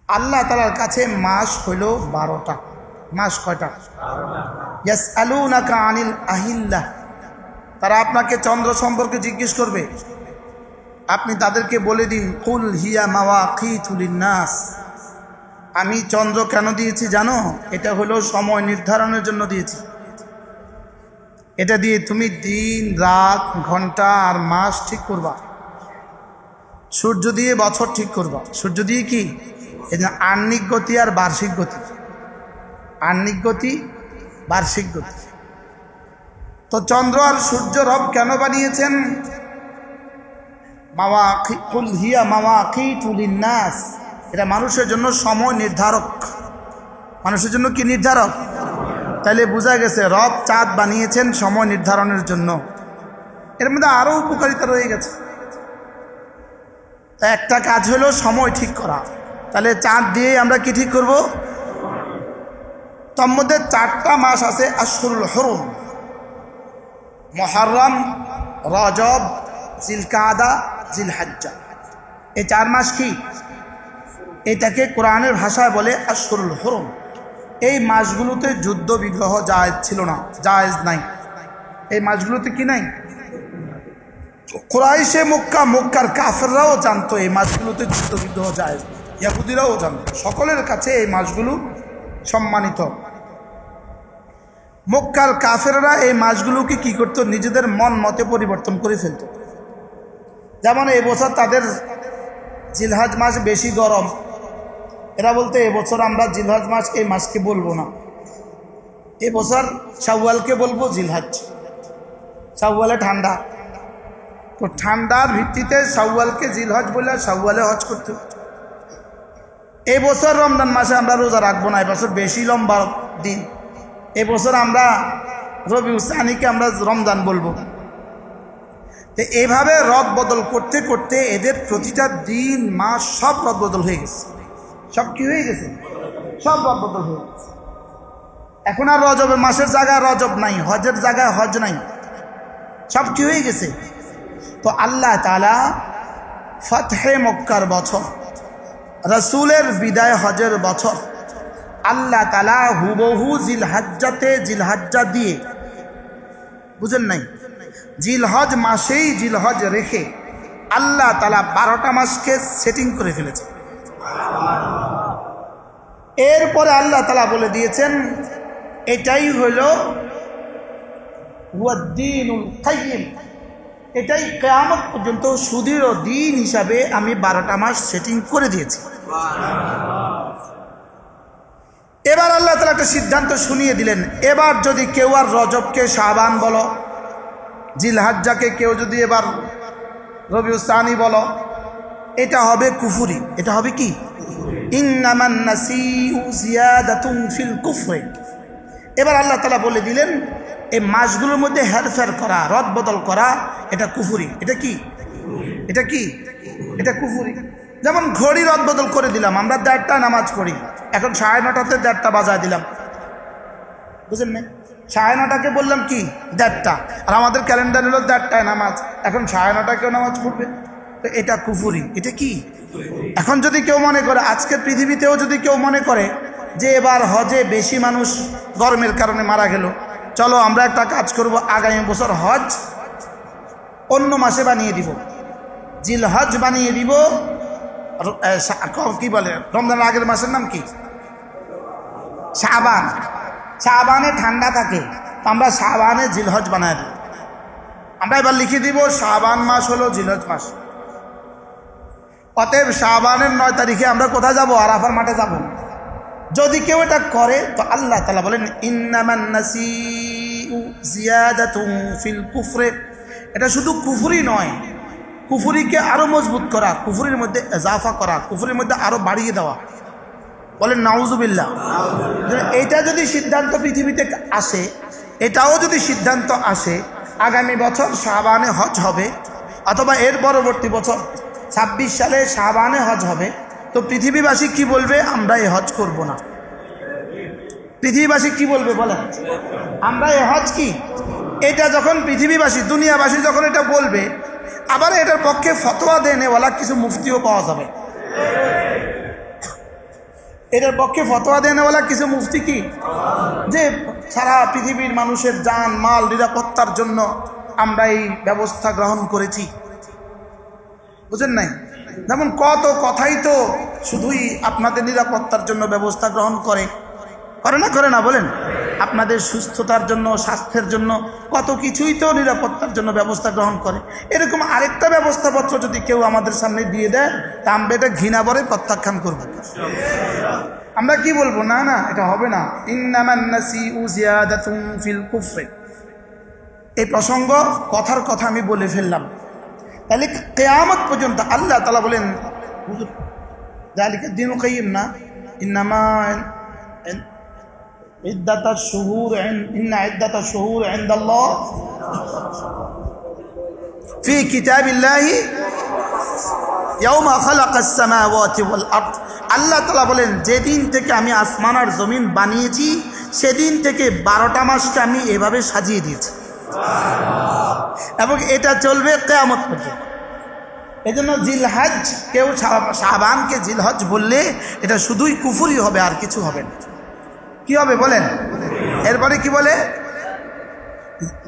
আল্লাহ তাআলার কাছে মাস হইল 12টা। মাস কয়টা? ইয়াসআলুনাকা আনিল আহিল্লাহ, তারা আপনাকে চন্দ্র সম্পর্কে জিজ্ঞেস করবে, আপনি তাদেরকে বলে দিন কুল হিয়া মাওয়াকিতু লিন্নাস, আমি চন্দ্র কেন দিয়েছি জানো? এটা হলো সময় নির্ধারণের জন্য দিয়েছি। এটা দিয়ে তুমি দিন রাত ঘন্টা আর মাস ঠিক করবা, সূর্য দিয়ে বছর ঠিক করবা। সূর্য দিয়ে কি? এই যে আহ্নিক গতি আর বার্ষিক গতি, আহ্নিক গতি বার্ষিক গতি। তো চন্দ্র আর সূর্য রব কেন বানিয়েছেন? কুল হিয়া মাওয়াকিতু লিন্নাস, এটা মানুষের জন্য সময় নির্ধারক। মানুষের জন্য কি নির্ধারক? তাইলে বোঝা গেছে রব চাঁদ বানিয়েছেন সময় নির্ধারণের জন্য। এর মধ্যে আরো উপকারিতা রয়ে গেছে। তা একটা কাজ হলো সময় ঠিক করা, তাহলে চাঁদ দিয়ে আমরা কি ঠিক করব? তার মধ্যে 4টা মাস আছে আশহুরুল হুরুম, মুহররম, রজব, জিলকাদা, জিলহজ্জা। এই 4 মাস কি? এটাকে কোরআনের ভাষায় বলে আশহুরুল হুরুম। এই মাসগুলোতে যুদ্ধ বিগ্রহ জায়েজ ছিল না, জায়েজ নাই। এই মাসগুলোতে কি নাই? কুরাইশে মক্কা, মক্কার কাফেররাও জানতো এই মাসগুলোতে যুদ্ধ বিগ্রহ জায়েজ, ইহুদিরাও জানতো। সকলের কাছে এই মাসগুলো সম্মানিত। মক্কার কাফেররা এই মাসগুলোকে কি করতো? নিজেদের মন মতে পরিবর্তন করে ফেলত। যেমন এবছর তাদের জিলহজ মাস বেশি গরম, এরা বলতে এবছর আমরা জিলহজ মাস এই মাসকে বলবো না, এবছর শাওয়ালকে বলবো জিলহজ। শাওয়ালে ঠান্ডা, তো ঠান্ডার ভিত্তিতে শাওয়ালকে জিলহজ বলে শাওয়ালে হজ করতে। এবছর রমজান মাসে আমরা রোজা রাখবো না, এবছর বেশি লম্বা দিন, এবছর আমরা রবিউল সানিকে আমরা রমজান বলবো। তো এইভাবে রদ বদল করতে করতে এদের প্রতিটা দিন মাস সব রদ বদল হয়ে গেছে। সব কি হয়ে গেছে? সব রদ বদল হয়ে গেছে। এখন আর রজবের মাসের জায়গায় রজব নাই, হজের জায়গায় হজ নাই, সব কি হয়ে গেছে? তো আল্লাহ তাআলা ফতহে মক্কার বছর, রাসূলের বিদায় হজের বছর, আল্লাহ তাআলা হুবহু জিলহজ্জাতে জিলহজ্জা দিয়ে, বুঝেন নাই, জিলহজ মাসেই জিলহজ রেখে আল্লাহ তাআলা 12টা মাসকে সেটিং করে ফেলেছে। এরপরে আল্লাহ তাআলা বলে দিয়েছেন এটাই হইল ওয়াদ-দীনুল কাইয়্যিম, এটাই কিয়ামত পর্যন্ত সুদৃঢ় দিন হিসাবে আমি 12টা মাস সেটিং করে দিয়েছি। এবার আল্লাহ তাআলা একটা সিদ্ধান্ত শুনিয়ে দিলেন, এবার যদি কেউ আর রজবকে শাবান বলো, জিলহজ্জাকে কেউ যদি এবার রবিউল সানি বলো, এটা হবে কুফরি। এটা হবে কি? ইন্নামান নাসিউ জিয়াদাতুন ফিল কুফরি। এবার আল্লাহ তাআলা বলে দিলেন এই মাসগুলোর মধ্যে হেরফের করা, রদ বদল করা, এটা কুফরি। এটা কি? এটা কি? এটা কুফরি। যেমন ঘড়ি রদ বদল করে দিলাম, আমরা 1:30টা নামাজ পড়ি, এখন 9:30টাতে 1:30টা বাজায় দিলাম, বুঝেন না? 9:30টাকে বললাম কি 1:30টা, আর আমাদের ক্যালেন্ডার হলো 1:30টায় নামাজ, এখন 9:30টাকেও নামাজ পড়বে, তো এটা কুফরি। এটা কি? এখন যদি কেউ মনে করে, আজকের পৃথিবীতেও যদি কেউ মনে করে যে এবার হজে বেশি মানুষ গরমের কারণে মারা গেল, চলো আমরা একটা কাজ করব, আগামী বছর হজ অন্য মাসে বানিয়ে দিব, জিলহজ বানিয়ে দিব। কি বলে রমজানের আগের মাসের নাম কি? শাবান। শাবানে ঠান্ডা থাকে, আমরা শাবানে জিলহজ বানায় দিব। আমরা এবার লিখে দিব শাবান মাস হলো জিলহজ মাস। অতএব শাবানের 9 তারিখে আমরা কোথায় যাব? আরাফার মাঠে যাব। যদি কেউ এটা করে তো আল্লাহ তাআলা বলেন ইন্নামান নাসিউ জিয়াদাতুন ফিল কুফরি। এটা শুধু কুফরি নয়, কুফরিকে আরো মজবুত করা, কুফরির মধ্যে ইজাফা করা, কুফরির মধ্যে আরো বাড়িয়ে দেওয়া। বলেন নাউজুবিল্লাহ। এটা যদি সিদ্ধান্ত পৃথিবীতে আসে, এটাও যদি সিদ্ধান্ত আসে আগামী বছর শাবানে হজ হবে, অথবা এর পরবর্তী বছর 26 সালে শাবানে হজ হবে, তো পৃথিবীবাসী কি বলবে? আমরা এই হজ করব না। পৃথিবীবাসী কি বলবে বলেন? আমরা এই হজ কি? এটা যখন পৃথিবীবাসী, দুনিয়াবাসী যখন এটা বলবে, আবার এটার পক্ষে ফতোয়া দেনেওয়ালা কিছু মুফতিও পাওয়া যাবে। এটার পক্ষে ফতোয়া দেনেওয়ালা কিছু মুফতি কি যে সারা পৃথিবীর মানুষের জান মাল নিরাপত্তার জন্য আমরা এই ব্যবস্থা গ্রহণ করেছি, বুঝেন নাই? যেমন কত কথাই তো শুধুই আপনাদের নিরাপত্তার জন্য ব্যবস্থা গ্রহণ করে না বলেন? আপনাদের সুস্থতার জন্য, স্বাস্থ্যের জন্য কত কিছুই তো নিরাপত্তার জন্য ব্যবস্থা গ্রহণ করে। এরকম আরেকটা ব্যবস্থাপত্র যদি কেউ আমাদের সামনে দিয়ে দেয় তা আমরা এটা ঘৃণা ভরে প্রত্যাখ্যান করব। আমরা কি বলবো? না না, এটা হবে না। ইন্নামান নাসিউ জিয়াদাতুন ফিল কুফর। এই প্রসঙ্গ কথার কথা আমি বলে ফেললাম। তাহলে কিয়ামত পর্যন্ত আল্লাহ তাআলা বলেন, যালিকা দিনুল কাইয়্যিম না, ইন্নামা ইদ্দাতাশ শুহুর ইন্না ইদ্দাতাশ শুহুর ইনদাল্লাহ ফি কিতাবিল্লাহি ইয়াওমা খালাকাস সামাওয়াতি ওয়াল আরদ। আল্লাহ তাআলা বলেন, যেদিন থেকে আমি আসমান আর জমিন বানিয়েছি সেদিন থেকে 12টা মাসকে আমি এভাবে সাজিয়ে দিয়েছি, এবং এটা চলবে কিয়ামত পর্যন্ত। এজন্য জিলহজ, কেউ শাবানকে জিলহজ বললে এটা শুধুই কুফরি হবে, আর কিছু হবে না। কি হবে বলেন? এরপরে কি বলে?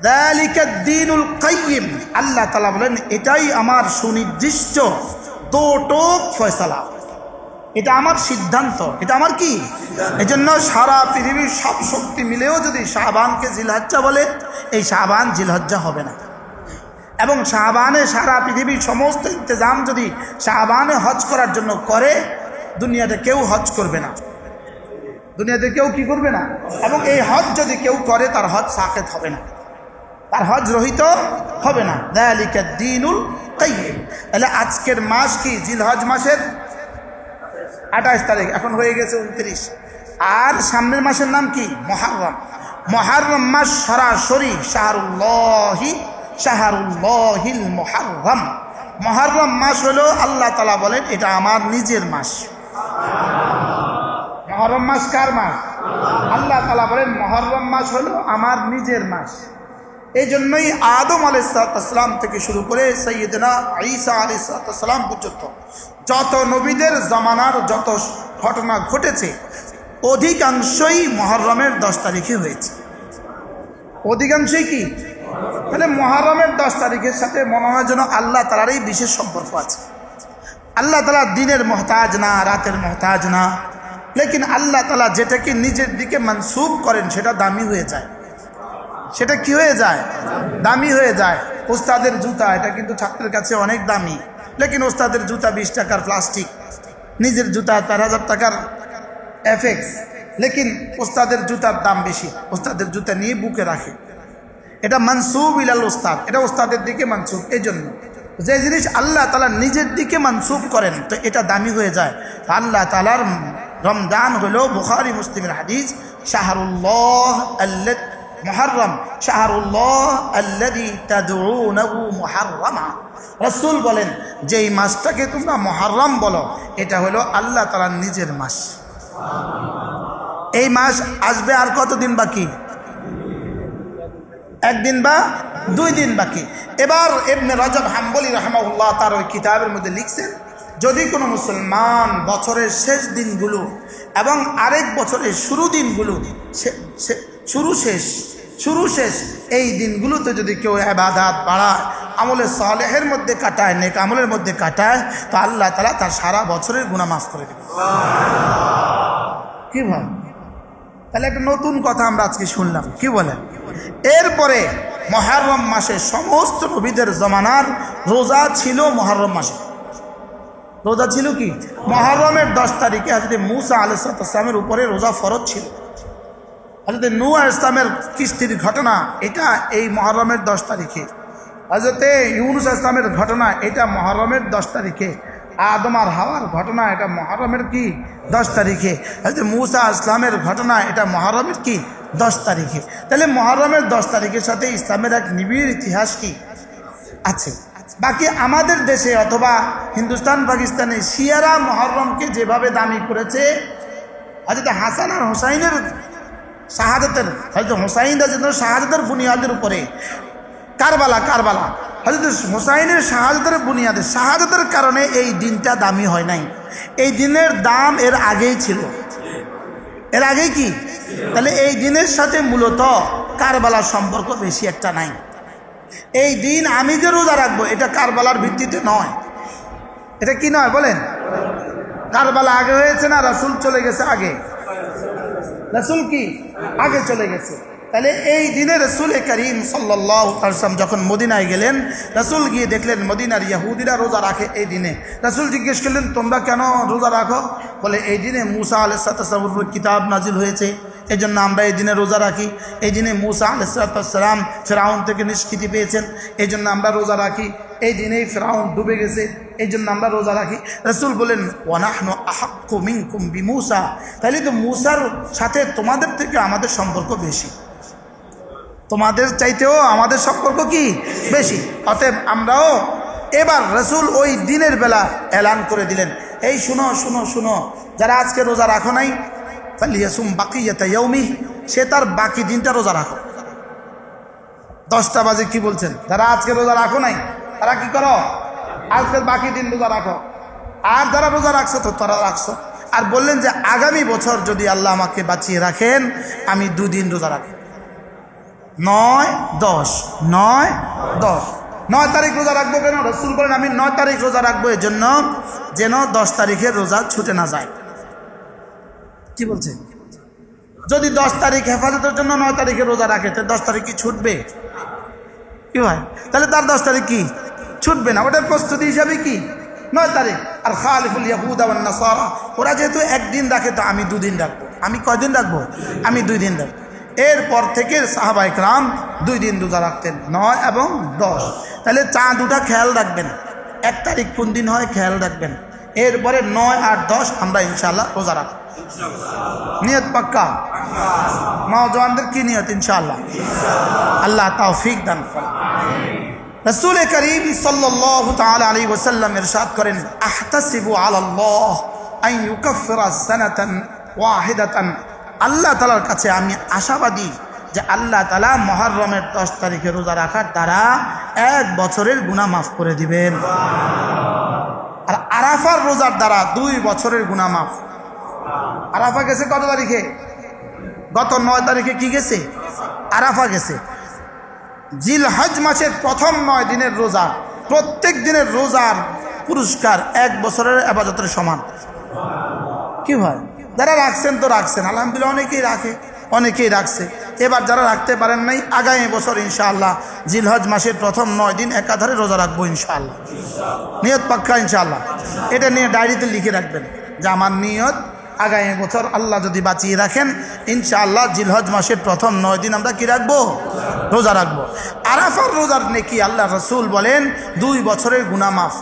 যালিকা দ্বীনুল কাইয়্যিম। আল্লাহ তাআলা বলেন, এটাই আমার সুনির্দিষ্ট দোটোক ফয়সালা, এটা আমার সিদ্ধান্ত, এটা আমার কি। এজন্য সারা পৃথিবীর সব শক্তি মিলেও যদি শাবানকে জিলহজ্জা বলে, এই শাবান জিলহজ্জা হবে না। এবং শাবানে সারা পৃথিবীর সমস্ত ইন্তজাম যদি শাবানে হজ করার জন্য করে, দুনিয়াতে কেউ হজ করবে না, দুনিয়াতে কেউ কি করবে না। এবং এই হজ যদি কেউ করে তার হজ সাকেত হবে না, তার হজ রহিত হবে না। যালিকা দ্বীনুল কাইয়্যিম। তাহলে আজকের মাস কি? জিলহজ মাসের 28 তারিখ, এখন হয়ে গেছে 29। আর সামনের মাসের নাম কি? মুহররম। মুহররম মাস সরাসরি শাহরুল্লাহিল মুহররম। মুহররম মাস হলো, আল্লাহ তাআলা বলেন, এটা আমার নিজের মাস। মুহররম মাস কার মাস? আল্লাহ তাআলা বলেন মুহররম মাস হলো আমার নিজের মাস। এই জন্যই আদম আলাইহিস সালাম থেকে শুরু করে সাইয়্যিদনা ঈসা আলাইহিস সালাম পর্যন্ত যত নবীদের জামানার যত ঘটনা ঘটেছে অধিকাংশই মুহররমের 10 তারিখে হয়েছে। অধিকাংশই কি? মানে মুহররমের 10 তারিখের সাথে মনে হয় যেন আল্লাহ তাআলারই বিশেষ সম্পর্ক আছে। আল্লাহ তাআলা দিনের মহতাজ না, রাতের মহতাজ না, লেকিন আল্লাহ তাআলা যেটাকে নিজের দিকে মানসুব করেন সেটা দামি হয়ে যায়। সেটা কি হয়ে যায়? দামি হয়ে যায়। ওস্তাদের জুতা, এটা কিন্তু ছাত্রের কাছে অনেক দামি, লেকিন ওস্তাদের জুতা 20 টাকার প্লাস্টিক, নিজের জুতা 4000 টাকার এফএক্স, লেকিন ওস্তাদের জুতার দাম বেশি, ওস্তাদের জুতা নিয়ে বুকে রাখে। এটা মানসুব ইলাল ওস্তাদ, এটা ওস্তাদের দিকে মানসুব। এই জন্য যে জিনিস আল্লাহ তাআলা নিজের দিকে মানসুব করেন তো এটা দামি হয়ে যায়। আল্লাহ তাআলার রমজান হলো বুখারী মুসলিমের হাদিস, শাহরুল্লাহ মুহররম শাহরুল্লাহ আল্লাযী তাদউনাহু মুহররমা। রাসূল বলেন, যেই মাসটাকে তোমরা মুহররম বলো এটা হলো আল্লাহ তাআলার নিজের মাস। এই মাস আসবে আর কতদিন বাকি? 1 দিন বা 2 দিন বাকি। এবার ইবনে রজব হাম্বলী রাহিমাহুল্লাহ তার ওই কিতাবের মধ্যে লিখছেন, যদি কোনো মুসলমান বছরের শেষ দিনগুলো এবং আরেক বছরের শুরু দিনগুলো শুরু শেষ এই দিনগুলোতে যদি কেউ ইবাদত বাড়ায়, আমলে সালেহের মধ্যে কাটায়, নেক আমলের মধ্যে কাটায়, তো আল্লাহ তাআলা তার সারা বছরের গুনাহ মাফ করে দেবেন। কি ভাই? তাহলে একটা নতুন কথা আমরা আজকে শুনলাম। কি বলেন? এরপরে মুহররম মাসে সমস্ত নবীদের জমানার রোজা ছিল। মুহররম মাসে রোজা ছিল কি? মুহররমের 10 তারিখে হযরত মূসা আলাইহিস সালামের উপরে রোজা ফরজ ছিল। হযরত নূহ আলাইহিস সালামের কিস্তির ঘটনা এটা এই মুহররমের 10 তারিখে। হযরত ইউনূস আলাইহিস সালামের ঘটনা এটা মুহররমের 10 তারিখে। আদম আর হাওয়ার ঘটনা এটা মুহররমের কি? 10 তারিখে। হযরত মূসা আলাইহিস সালামের ঘটনা এটা মুহররমের কি? 10 তারিখে। তাহলে মুহররমের 10 তারিখের সাথে ইসলামের এক নিবিড় ইতিহাস কি আছে। বাকি আমাদের দেশে অথবা হিন্দুস্তান পাকিস্তানে শিয়ারা মুহররমকে যেভাবে দামি করেছে, হযরত হাসান আর হুসাইনের শাহাদাতের, হযরত হুসাইন রাদিয়াল্লাহু শাহাদাতের বুনিয়াদের উপরে কারবালা হযরত হুসাইনের শাহাদাতের বুনিয়াদে, শাহাদাতের কারণে এই দিনটা দামি হয় নাই। এই দিনের দাম এর আগেই ছিল। এর আগে কি? তাহলে এই দিনের সাথে মূলত কারবালার সম্পর্ক বেশি একটা নাই। এই দিন আমি যে রোজা রাখবো এটা কারবালার ভিত্তিতে নয়। এটা কি নয় বলেন? কারবালা আগে হয়েছে না রাসূল চলে গেছে আগে? রাসূল কি আগে চলে গেছে। তাহলে এই দিনে রাসূল করিম সাল্লাল্লাহু আলাইহি ওয়াসাল্লাম যখন মদিনায় গেলেন, রাসূল গিয়ে দেখলেন মদিনার ইহুদিরা রোজা রাখে এই দিনে। রাসূল জিজ্ঞেস করলেন, তোমরা কেন রোজা রাখো? বলে এই দিনে মুসা আলাইহিস সালামের উপর কিতাব নাজিল হয়েছে, এই জন্য আমরা এই দিনে রোজা রাখি। এই দিনে মুসা আলাইহিস সালাম ফিরআউন থেকে নিষ্কৃতি পেয়েছেন, এই জন্য আমরা রোজা রাখি। এই দিনেই ফিরআউন ডুবে গেছে, এই জন্য আমরা রোজা রাখি। রাসূল বলেন, ওয়া নাহনু আহাক্কু মিনকুম বিমূসা, তাহলে তো মুসার সাথে তোমাদের থেকে আমাদের সম্পর্ক বেশি, তোমাদের চাইতেও আমাদের সম্পর্ক কি বেশি। অতএব আমরাও এবার রাসূল ওই দিনের বেলা এলান করে দিলেন, এই শুনো শুনো শুনো, যারা আজকে রোজা রাখো নাই ফালিয়াসুম বাকিয়াতা ইয়াউমি, সে তার বাকি দিনটা রোজা রাখো। 10টা বাজে কি বলছেন? যারা আজকে রোজা রাখো নাই তারা কি করো? আজকের বাকি দিন রোজা রাখো। আর যারা রোজা রাখছো তো তারা রাখছো। আর বললেন যে আগামী বছর যদি আল্লাহ আমাকে বাঁচিয়ে রাখেন আমি 2 দিন রোজা রাখি, 9-10 9-10 9 তারিখ রোজা রাখবো। কেন? রাসূল বলেন আমি 9 তারিখ রোজা রাখবো এই জন্য যেন 10 তারিখের রোজা ছুটে না যায়। কি বলছে? যদি 10 তারিখ হেফাজতের জন্য 9 তারিখে রোজা রাখে তো 10 তারিখ কি ছুটবে? কি হয়? তাহলে তার 10 তারিখ কি ছুটবে না, ওটার প্রস্তুতি হিসাবে কি 9 তারিখ। আর খালিফুল ইয়াহুদা ওয়ান নাসারা, ওরা যেহেতু একদিন রাখে তো আমি 2 দিন রাখবো। আমি কয়দিন রাখবো? আমি 2 দিন রাখবো। এরপর থেকে সাহাবায়ে কেরাম 2 দিন রোজা রাখতেন, 9 এবং 10। তাহলে চাঁদ উঠা খেয়াল রাখবেন, 1 তারিখ কোন দিন হয় খেয়াল রাখবেন। এরপরে 9 আর 10 আমরা ইনশাআল্লাহ রোজা রাখবো। নিয়ত পাক্কা? নওজওয়ানদের কি নিয়ত? ইনশাআল্লাহ। আল্লাহ তৌফিক দান করেন। রাসূল করিম সাল্লাল্লাহু তাআলা আলাইহি ওয়াসাল্লাম ইরশাদ করেন, আহতাসিবু আলাল্লাহ আন ইউকাফিরা সানাতান ওয়াহিদাতান, আল্লাহ তাআলার কাছে আমি আশাবাদী যে আল্লাহ তাআলা মুহররমের 10 তারিখে রোজা রাখার দ্বারা 1 বছরের গুনাহ মাফ করে দিবেন। আর আরাফার রোজার দ্বারা 2 বছরের গুনাহ মাফ। আরাফা গেছে কত তারিখে? গত 9 তারিখে কি গেছে? আরাফা গেছে। জিলহজ মাসের প্রথম 9 দিনের রোজা, প্রত্যেক দিনের রোজার পুরস্কার 1 বছরের ইবাদতের সমান। কি হয়? যারা রাখছেন তো রাখছেন, আলহামদুলিল্লাহ, অনেকেই রাখে, অনেকেই রাখছে। এবার যারা রাখতে পারেন নাই আগামী বছর ইনশাআল্লাহ জিলহজ মাসের প্রথম 9 দিন একাধারে রোজা রাখবো ইনশাআল্লাহ। নিয়ত পাক্কা ইনশাআল্লাহ। এটা নিয়ে ডায়েরিতে লিখে রাখবেন যে আমার নিয়ত আগামী বছর আল্লাহ যদি বাঁচিয়ে রাখেন ইনশাআল্লাহ জিলহজ মাসের প্রথম 9 দিন আমরা কি রাখবো? রোজা রাখবো। আরাফার রোজার নেকি আল্লাহ রাসূল বলেন 2 বছরের গুনাহ মাফ।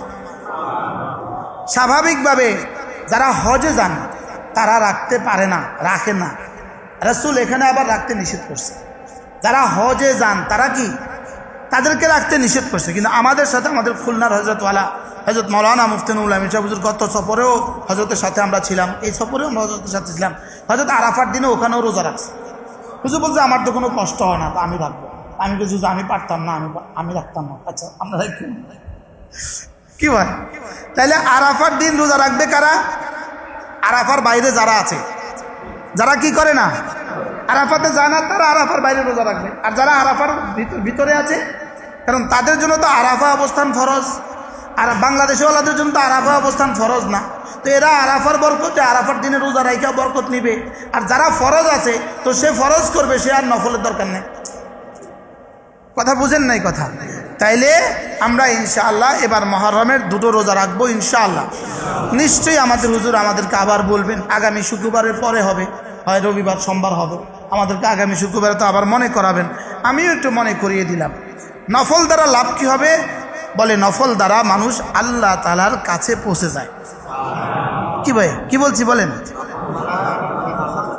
স্বাভাবিকভাবে যারা হজে যান তারা রাখতে পারে না, রাখে না। রাসূল এখানে আবার রাখতে নিষেধ করছে। যারা হজে যান তারা কি তাদেরকে রাখতে নিষেধ করছে। কিন্তু আমাদের সাথে আমাদের খুলনার হযরত মাওলানা মুফতি নুরুল আমিন সাহেব হুজুর গত সফরেও হযরতের সাথে আমরা ছিলাম, এই সফরেও আমরা হযরতের সাথে ছিলাম। হযরত আরাফার দিনে ওখানেও রোজা রাখছে। হুজুর বলছে আমার তো কোনো কষ্ট হয় না, তো আমি রাখবো। আমি বলছি আমি পারতাম না, আমি রাখতাম না। আচ্ছা আপনারা কি ভাই? তাইলে আরাফার দিন রোজা রাখবে কারা? আরাফার বাইরে যারা আছে, যারা কি করে না আরাফাতে যায় না, তারা আরাফার বাইরে রোজা রাখবে। আর যারা আরাফার ভিতরে আছে, কারণ তাদের জন্য তো আরাফা অবস্থান ফরজ, আর বাংলাদেশওয়ালাদের জন্য তো আরাফা অবস্থান ফরজ না। তো এরা আরাফার বরকতে আরাফার দিনে রোজা রাখা বরকত নিবে। আর যারা ফরজ আছে তো সে ফরজ করবে, সে আর নফলের দরকার নেই। কথা বুঝেন নাই কথা? তাইলে আমরা ইনশাআল্লাহ এবার মুহররমের 2টো রোজা রাখবো ইনশাআল্লাহ। নিশ্চয়ই আমাদের হুজুর আমাদেরকে আবার বলবেন, আগামী শুক্রবারের পরে হবে, হয় রবিবার সোমবার হবে, আমাদেরকে আগামী শুক্রবারে তো আবার মনে করাবেন। আমিও একটু মনে করিয়ে দিলাম। নফল দ্বারা লাভ কি হবে? বলে নফল দ্বারা মানুষ আল্লাহ তাআলার কাছে পৌঁছে যায়। কি ভাই কি বলছি বলেন?